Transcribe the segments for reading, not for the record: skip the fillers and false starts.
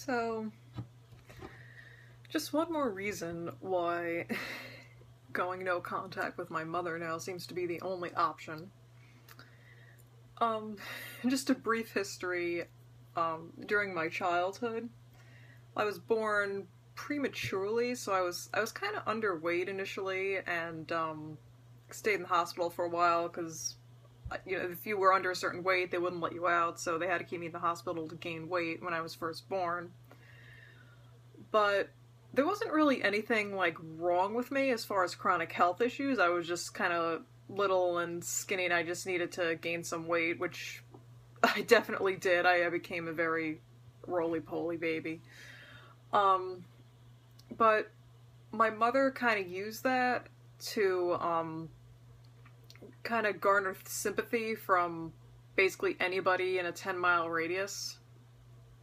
So, just one more reason why going no contact with my mother now seems to be the only option. Just a brief history, during my childhood, I was born prematurely, so I was kind of underweight initially, and, stayed in the hospital for a while, because, you know, if you were under a certain weight, they wouldn't let you out, so they had to keep me in the hospital to gain weight when I was first born. But there wasn't really anything, like, wrong with me as far as chronic health issues. I was just kind of little and skinny, and I just needed to gain some weight, which I definitely did. I became a very roly-poly baby. But my mother kind of used that to, kind of garner sympathy from basically anybody in a 10-mile radius.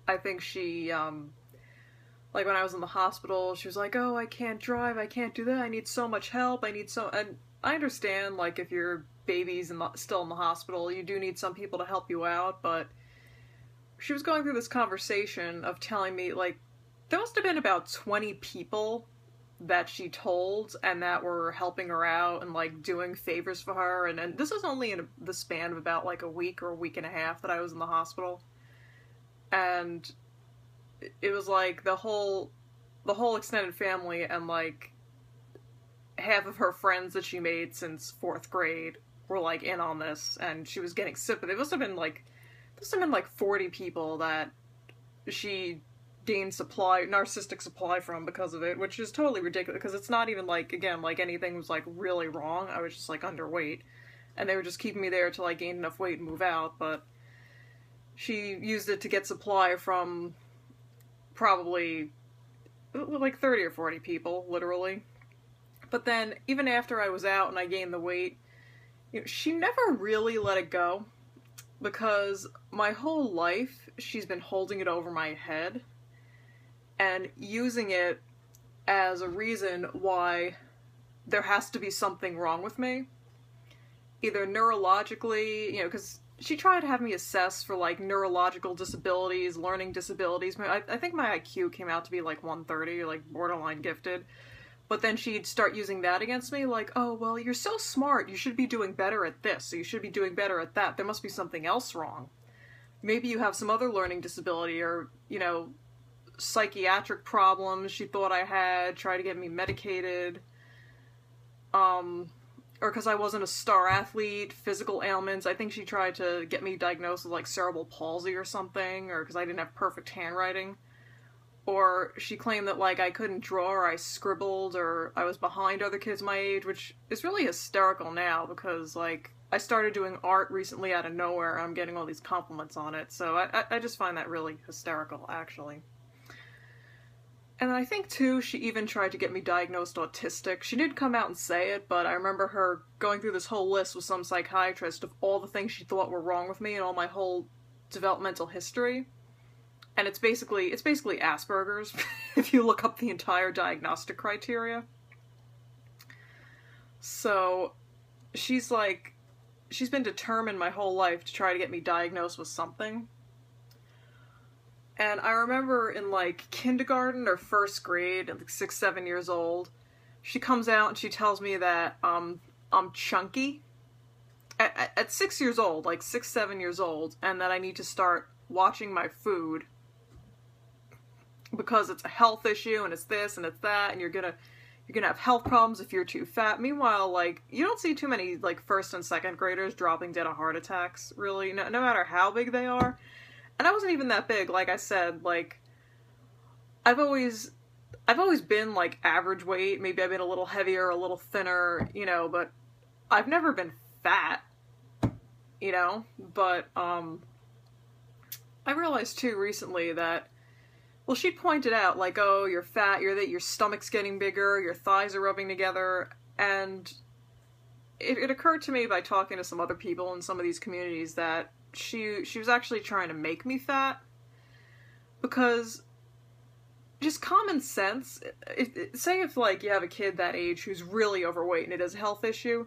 I think she, like when I was in the hospital, she was like, oh, I can't drive, I can't do that, I need so much help, and I understand, like, if your baby's still in the hospital, you do need some people to help you out, but she was going through this conversation of telling me, like, there must have been about 20 people that she told and that were helping her out and, like, doing favors for her, and this was only in the span of about, like, a week or a week and a half that I was in the hospital. And it was, like, the whole extended family and, like, half of her friends that she made since 4th grade were, like, in on this, and she was getting sympathy. There must have been, like, 40 people that she gained narcissistic supply from because of it, which is totally ridiculous, because it's not even, like, again, like, anything was, like, really wrong. I was just, like, underweight, and they were just keeping me there till I gained enough weight and move out, but she used it to get supply from probably, like, 30 or 40 people, literally. But then, even after I was out and I gained the weight, you know, she never really let it go, because my whole life, she's been holding it over my head and using it as a reason why there has to be something wrong with me. Either neurologically, you know, because she tried to have me assessed for, like, neurological disabilities, learning disabilities. I think my IQ came out to be, like, 130, like, borderline gifted. But then she'd start using that against me, like, oh, well, you're so smart, you should be doing better at this, so you should be doing better at that. There must be something else wrong. Maybe you have some other learning disability, or, you know, psychiatric problems she thought I had, try to get me medicated, or because I wasn't a star athlete, physical ailments. I think she tried to get me diagnosed with, like, cerebral palsy or something, or because I didn't have perfect handwriting. Or she claimed that, like, I couldn't draw, or I scribbled, or I was behind other kids my age, which is really hysterical now, because, like, I started doing art recently out of nowhere, and I'm getting all these compliments on it, so I just find that really hysterical, actually. And I think, too, she even tried to get me diagnosed autistic. She didn't come out and say it, but I remember her going through this whole list with some psychiatrist of all the things she thought were wrong with me and all my whole developmental history. And it's basically Asperger's, if you look up the entire diagnostic criteria. So, she's been determined my whole life to try to get me diagnosed with something. And I remember in, like, kindergarten or 1st grade, at like 6, 7 years old, she comes out and she tells me that, I'm chunky. At 6 years old, like 6, 7 years old, and that I need to start watching my food, because it's a health issue, and it's this, and it's that, and you're gonna have health problems if you're too fat. Meanwhile, like, you don't see too many, like, 1st and 2nd graders dropping dead of heart attacks, really, no matter how big they are. And I wasn't even that big, like I said, like, I've always been, like, average weight. Maybe I've been a little heavier, a little thinner, you know, but I've never been fat, you know, but, I realized, too, recently that, well, she pointed out, like, oh, you're fat, your stomach's getting bigger, your thighs are rubbing together, and it occurred to me by talking to some other people in some of these communities that she was actually trying to make me fat, because just common sense, say if, like, you have a kid that age who's really overweight and it is a health issue,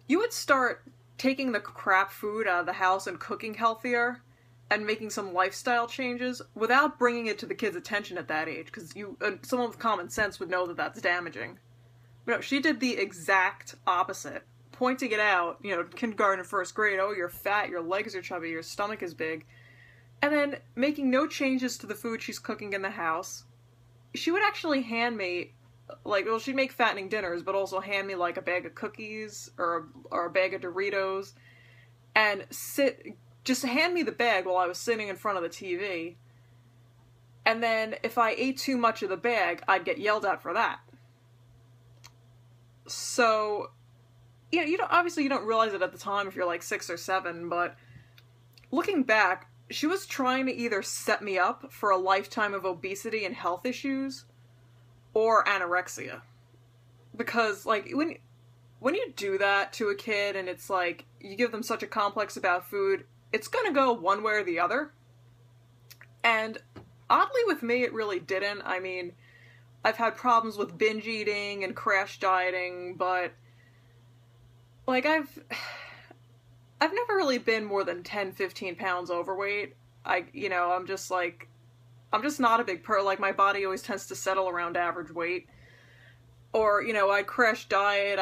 you would start taking the crap food out of the house and cooking healthier, and making some lifestyle changes without bringing it to the kid's attention at that age, because someone with common sense would know that that's damaging. But no, she did the exact opposite, pointing it out, kindergarten, first grade, oh, you're fat, your legs are chubby, your stomach is big, and then making no changes to the food she's cooking in the house. She would actually hand me, she'd make fattening dinners, but also hand me, a bag of cookies, or a bag of Doritos, and just hand me the bag while I was sitting in front of the TV, and then if I ate too much of the bag, I'd get yelled at for that. So, obviously you don't realize it at the time if you're 6 or 7, but looking back, she was trying to either set me up for a lifetime of obesity and health issues, or anorexia. Because, when you do that to a kid and it's you give them such a complex about food, it's gonna go one way or the other. And oddly with me, it really didn't. I mean, I've had problems with binge eating and crash dieting, but I've never really been more than 10, 15 pounds overweight. I'm just not a big my body always tends to settle around average weight. Or, I'd crash diet,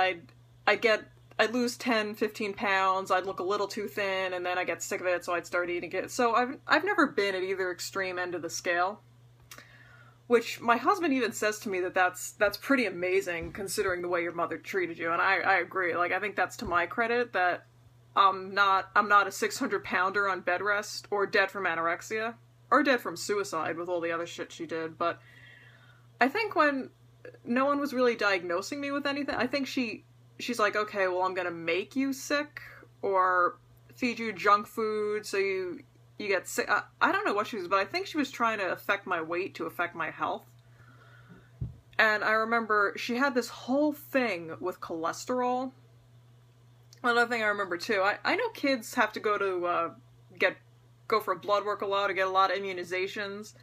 I'd lose 10, 15 pounds, I'd look a little too thin, and then I get sick of it, so I'd start eating it. So I've never been at either extreme end of the scale. Which my husband even says to me that's pretty amazing considering the way your mother treated you, and I agree. I think that's to my credit that I'm not a 600 pounder on bed rest, or dead from anorexia, or dead from suicide with all the other shit she did. But I think when no one was really diagnosing me with anything, I think she's like, okay, well, I'm gonna make you sick, or feed you junk food so you get sick. I don't know what she was, but I think she was trying to affect my weight to affect my health. And I remember she had this whole thing with cholesterol. Another thing I remember too, I know kids have to go for blood work a lot, or get a lot of immunizations.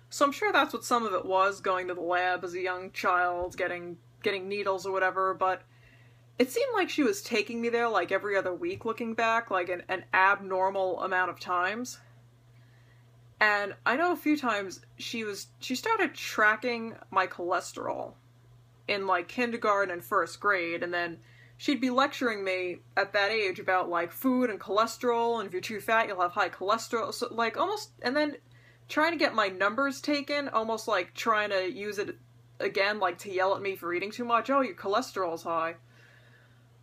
So I'm sure that's what some of it was, going to the lab as a young child, getting needles or whatever, but it seemed like she was taking me there every other week looking back, an abnormal amount of times. And I know a few times she started tracking my cholesterol in kindergarten and first grade, and then she'd be lecturing me at that age about food and cholesterol, and if you're too fat you'll have high cholesterol, so almost, and then trying to get my numbers taken, almost trying to use it again, to yell at me for eating too much. Oh, your cholesterol's high.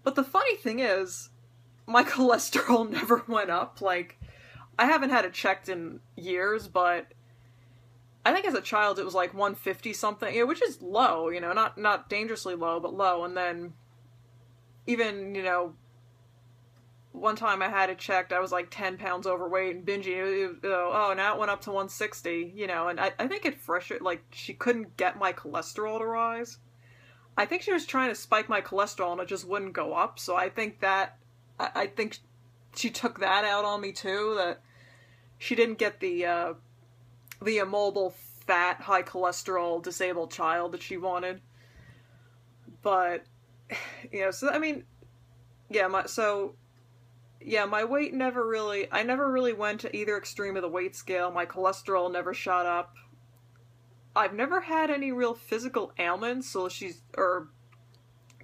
But the funny thing is, my cholesterol never went up. I haven't had it checked in years, but I think as a child it was 150 something, which is low, not dangerously low, but low. And then even, one time I had it checked, I was 10 pounds overweight and binging. Now it went up to 160, and I think it frustrated, she couldn't get my cholesterol to rise. I think she was trying to spike my cholesterol and it just wouldn't go up, so I think she took that out on me too, that she didn't get the immobile, fat, high cholesterol, disabled child that she wanted. But, so, I mean, my weight I never really went to either extreme of the weight scale. My cholesterol never shot up. I've never had any real physical ailments, or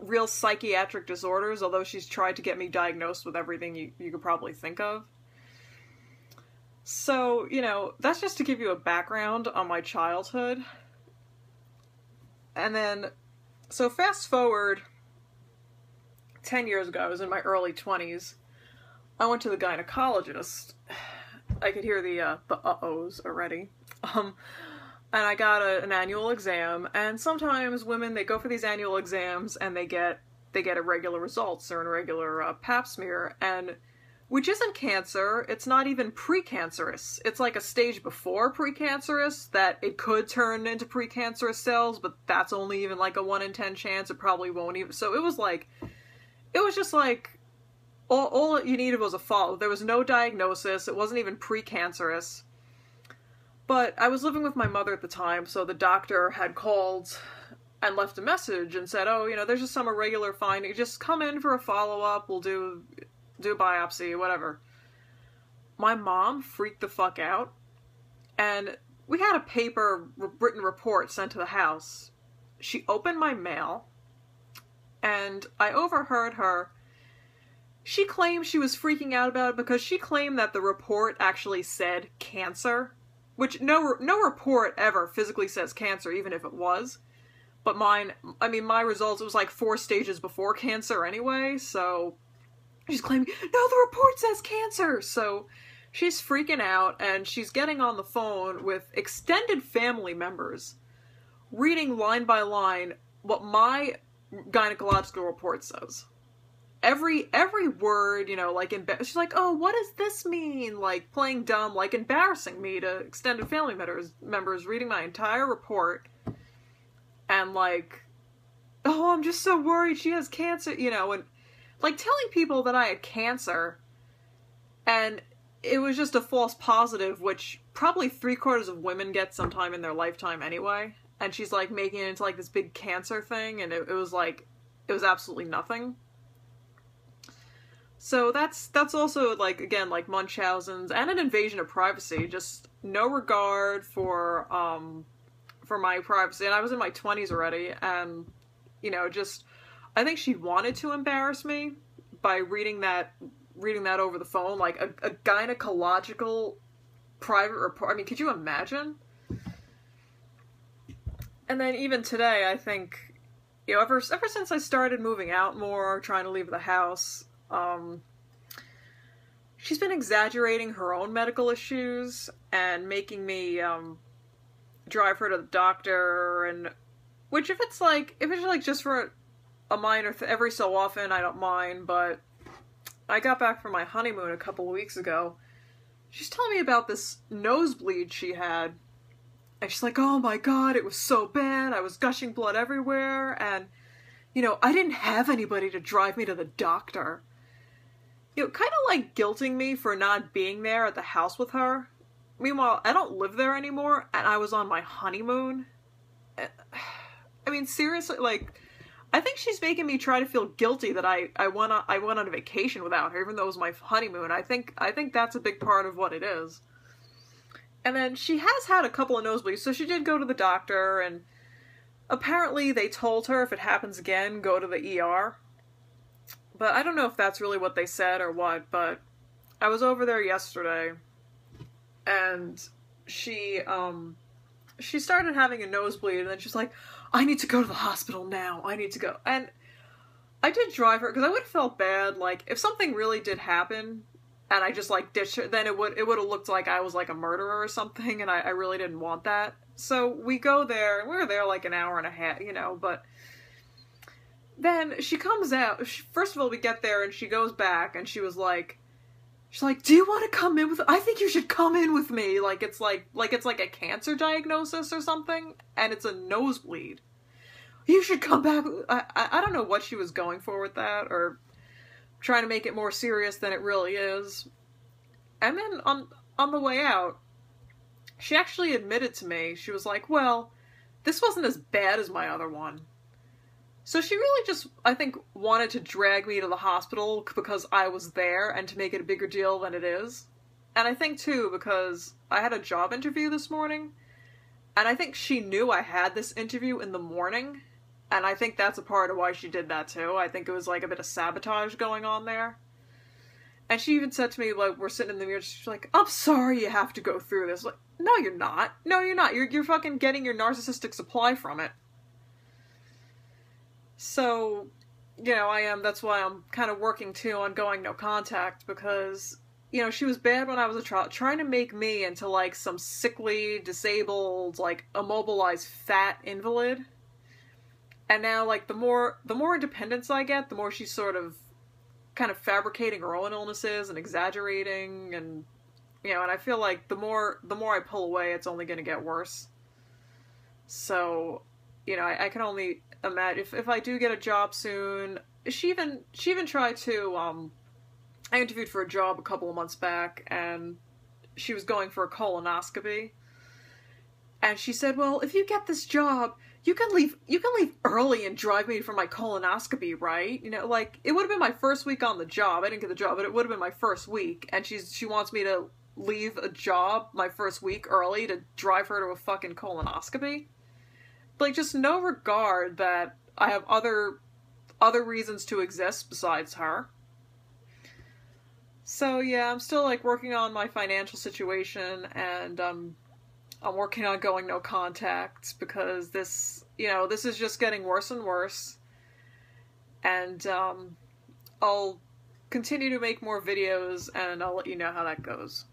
real psychiatric disorders, although she's tried to get me diagnosed with everything you could probably think of. So, that's just to give you a background on my childhood. And then, so fast forward 10 years ago, I was in my early 20s, I went to the gynecologist. I could hear the uh-ohs already. And I got an annual exam, and sometimes women, they go for these annual exams and they get irregular results or an irregular pap smear, and which isn't cancer, it's not even precancerous. It's a stage before precancerous, that it could turn into precancerous cells, but that's only even a 1 in 10 chance. It probably won't even. So it was just all you needed was a follow. There was no diagnosis. It wasn't even precancerous. But I was living with my mother at the time, so the doctor had called and left a message and said, oh, there's just some irregular finding. Just come in for a follow-up. We'll do a biopsy, whatever. my mom freaked the fuck out, and we had a paper written report sent to the house. She opened my mail, and I overheard her. She claimed she was freaking out about it because she claimed that the report actually said cancer, which no report ever physically says cancer, even if it was. But my results, it was like 4 stages before cancer anyway, so she's claiming, no, the report says cancer! So she's freaking out, and she's getting on the phone with extended family members, reading line by line what my gynecological report says. Every word, like, she's like, oh, what does this mean? Like, playing dumb, like, embarrassing me to extended family members reading my entire report. And, like, oh, I'm just so worried she has cancer, and, like, telling people that I had cancer, and it was just a false positive, which probably 3/4 of women get sometime in their lifetime anyway. And she's, like, making it into, like, this big cancer thing, and it was, like, it was absolutely nothing. So that's also, like, again, like, Munchausens, and an invasion of privacy, just no regard for my privacy. And I was in my 20s already, and, I think she wanted to embarrass me by reading that over the phone, like, a gynecological private report. I mean, could you imagine? And then even today, I think, ever since I started moving out more, trying to leave the house, she's been exaggerating her own medical issues and making me drive her to the doctor, and which if it's like just for a minor every so often, I don't mind. But I got back from my honeymoon a couple of weeks ago. She's telling me about this nosebleed she had, and she's like, oh my god, it was so bad, I was gushing blood everywhere, and I didn't have anybody to drive me to the doctor. Kind of like guilting me for not being there at the house with her. Meanwhile, I don't live there anymore, and I was on my honeymoon. I mean, seriously, like, I think she's making me try to feel guilty that I went on a vacation without her, even though it was my honeymoon. I think that's a big part of what it is. And then she has had a couple of nosebleeds, so she did go to the doctor, and apparently they told her if it happens again, go to the ER. But I don't know if that's really what they said or what, but I was over there yesterday, and she started having a nosebleed, and then she's like, I need to go to the hospital now, I need to go. And I did drive her, because I would have felt bad, like, if something really did happen, and I just, like, ditched her, then it would have looked like I was, like, a murderer or something, and I really didn't want that. So we go there, and we were there, like, an hour and a half, but then she comes out. First of all, we get there, and she goes back, and she's like, do you want to come in with, I think you should come in with me, like it's like a cancer diagnosis or something, and it's a nosebleed. You should come back. I don't know what she was going for with that, or trying to make it more serious than it really is. And then on the way out, she actually admitted to me, she was like, well, this wasn't as bad as my other one. So she really just, I think, wanted to drag me to the hospital because I was there and to make it a bigger deal than it is. And I think, too, because I had a job interview this morning, and I think she knew I had this interview in the morning, and I think that's a part of why she did that, too. I think it was, like, a bit of sabotage going on there. And she even said to me, like, we're sitting in the mirror, she's like, I'm sorry you have to go through this. Like, no, you're not. No, you're not. You're fucking getting your narcissistic supply from it. So, that's why I'm kind of working, too, on going no contact, because, she was bad when I was a child, trying to make me into, like, some sickly, disabled, like, immobilized, fat invalid. And now, like, the more independence I get, the more she's sort of kind of fabricating her own illnesses and exaggerating, and, and I feel like the more I pull away, it's only going to get worse. So, I can only imagine if I do get a job soon. She even tried to, I interviewed for a job a couple of months back, and she was going for a colonoscopy. And she said, well, if you get this job, you can leave early and drive me for my colonoscopy, right? You know, like, it would have been my first week on the job. I didn't get the job, but it would have been my first week. And she wants me to leave a job my first week early to drive her to a fucking colonoscopy. Like, just no regard that I have other reasons to exist besides her. So yeah, I'm still like working on my financial situation, and I'm working on going no contact because this is just getting worse and worse. And I'll continue to make more videos, and I'll let you know how that goes.